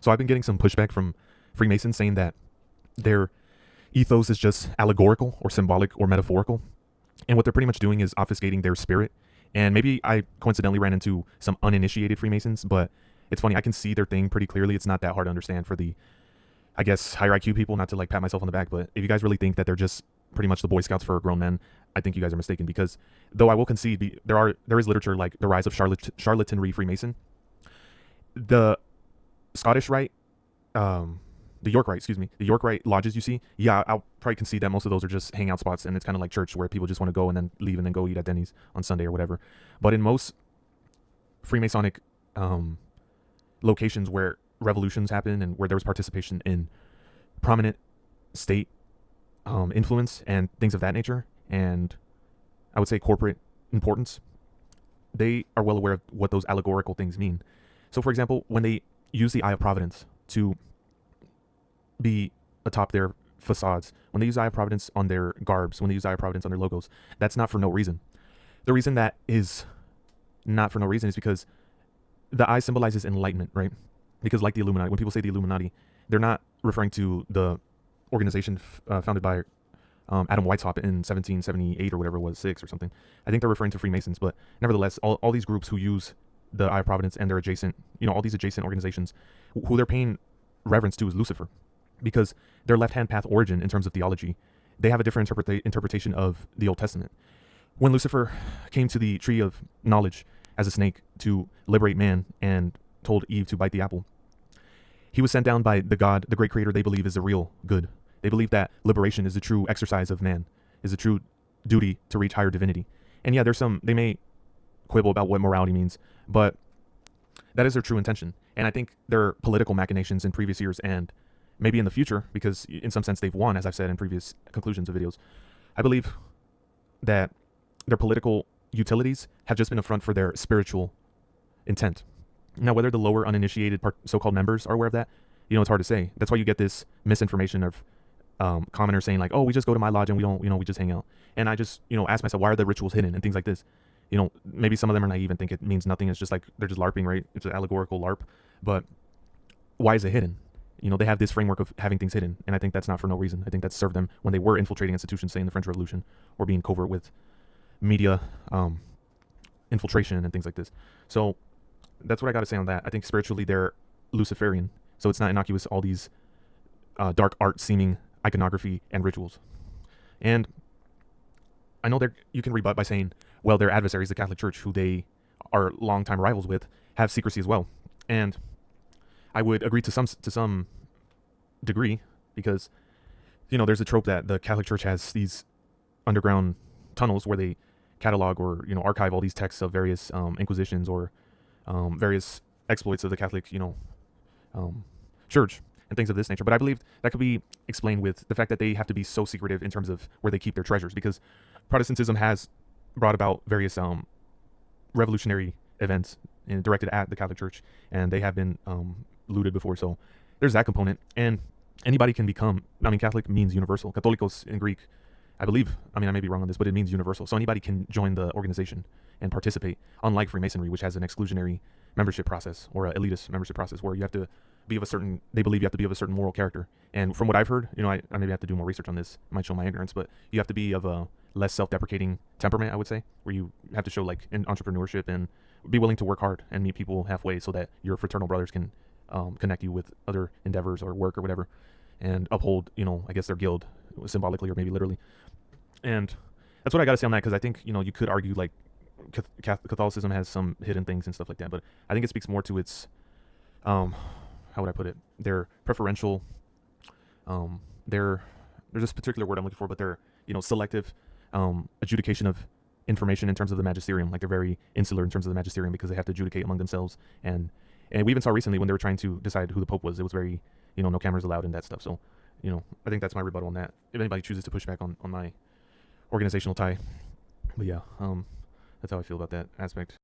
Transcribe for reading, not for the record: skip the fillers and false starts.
So I've been getting some pushback from Freemasons saying that their ethos is just allegorical or symbolic or metaphorical. And what they're pretty much doing is obfuscating their spirit. And maybe I coincidentally ran into some uninitiated Freemasons, but it's funny. I can see their thing pretty clearly. It's not that hard to understand for the, I guess, higher IQ people, not to like pat myself on the back, but if you guys really think that they're just pretty much the Boy Scouts for grown men, I think you guys are mistaken because though I will concede there is literature like The Rise of Charlatanry Freemason. The Scottish Rite, the York Rite, excuse me, the York Rite lodges you see, yeah, I'll probably concede that most of those are just hangout spots and it's kind of like church where people just want to go and then leave and then go eat at Denny's on Sunday or whatever. But in most Freemasonic locations where revolutions happen and where there was participation in prominent state influence and things of that nature, and I would say corporate importance, they are well aware of what those allegorical things mean. So, for example, when they use the Eye of Providence to be atop their facades, when they use Eye of Providence on their garbs, when they use Eye of Providence on their logos, that's not for no reason. The reason that is not for no reason is because the eye symbolizes enlightenment, right? Because like the Illuminati, when people say the Illuminati, they're not referring to the organization founded by Adam Weishaupt in 1778 or whatever it was, 6 or something. I think they're referring to Freemasons, but nevertheless, all these groups who use the Eye of Providence and their adjacent, all these adjacent organizations, who they're paying reverence to is Lucifer, because their left-hand path origin in terms of theology, they have a different interpretation of the Old Testament. When Lucifer came to the tree of knowledge as a snake to liberate man and told Eve to bite the apple, he was sent down by the God, the great creator they believe is the real good. They believe that liberation is the true exercise of man, is the true duty to reach higher divinity. And yeah, they may quibble about what morality means, but that is their true intention. And I think their political machinations in previous years and maybe in the future, because in some sense they've won, as I've said in previous conclusions of videos, I believe that their political utilities have just been a front for their spiritual intent. Now, whether the lower uninitiated so-called members are aware of that, it's hard to say. That's why you get this misinformation of commoners saying like, "Oh, we just go to my lodge and we don't, we just hang out." And I just, ask myself, why are the rituals hidden and things like this? Maybe some of them are naive and think it means nothing. It's just like they're just LARPing, right? It's an allegorical LARP. But why is it hidden? They have this framework of having things hidden, and I think that's not for no reason. I think that served them when they were infiltrating institutions, say in the French Revolution, or being covert with media infiltration and things like this. So that's what I got to say on that. I think spiritually they're Luciferian, so it's not innocuous, all these dark art seeming iconography and rituals. And I know you can rebut by saying, well, their adversaries, the Catholic Church, who they are longtime rivals with, have secrecy as well. And I would agree to some degree, because there's a trope that the Catholic Church has these underground tunnels where they catalog or archive all these texts of various inquisitions or various exploits of the Catholic Church and things of this nature. But I believe that could be explained with the fact that they have to be so secretive in terms of where they keep their treasures, because Protestantism has brought about various revolutionary events and directed at the Catholic Church, and they have been looted before. So there's that component. And anybody can become, Catholic means universal. Catholicos in Greek, I believe, I may be wrong on this, but it means universal. So anybody can join the organization and participate, unlike Freemasonry, which has an exclusionary membership process or an elitist membership process where you have to be of a certain, they believe you have to be of a certain moral character. And from what I've heard, I maybe have to do more research on this. It might show my ignorance, but you have to be of a less self-deprecating temperament, I would say, where you have to show like in entrepreneurship and be willing to work hard and meet people halfway so that your fraternal brothers can connect you with other endeavors or work or whatever, and uphold, I guess their guild symbolically or maybe literally. And that's what I got to say on that, because I think, you could argue like Catholicism has some hidden things and stuff like that, but I think it speaks more to its, how would I put it? Their preferential, there's this particular word I'm looking for, but they're, selective adjudication of information in terms of the magisterium. Like they're very insular in terms of the magisterium because they have to adjudicate among themselves. And we even saw recently when they were trying to decide who the Pope was, it was very, no cameras allowed and that stuff. So, I think that's my rebuttal on that. If anybody chooses to push back on my organizational tie. But yeah, that's how I feel about that aspect.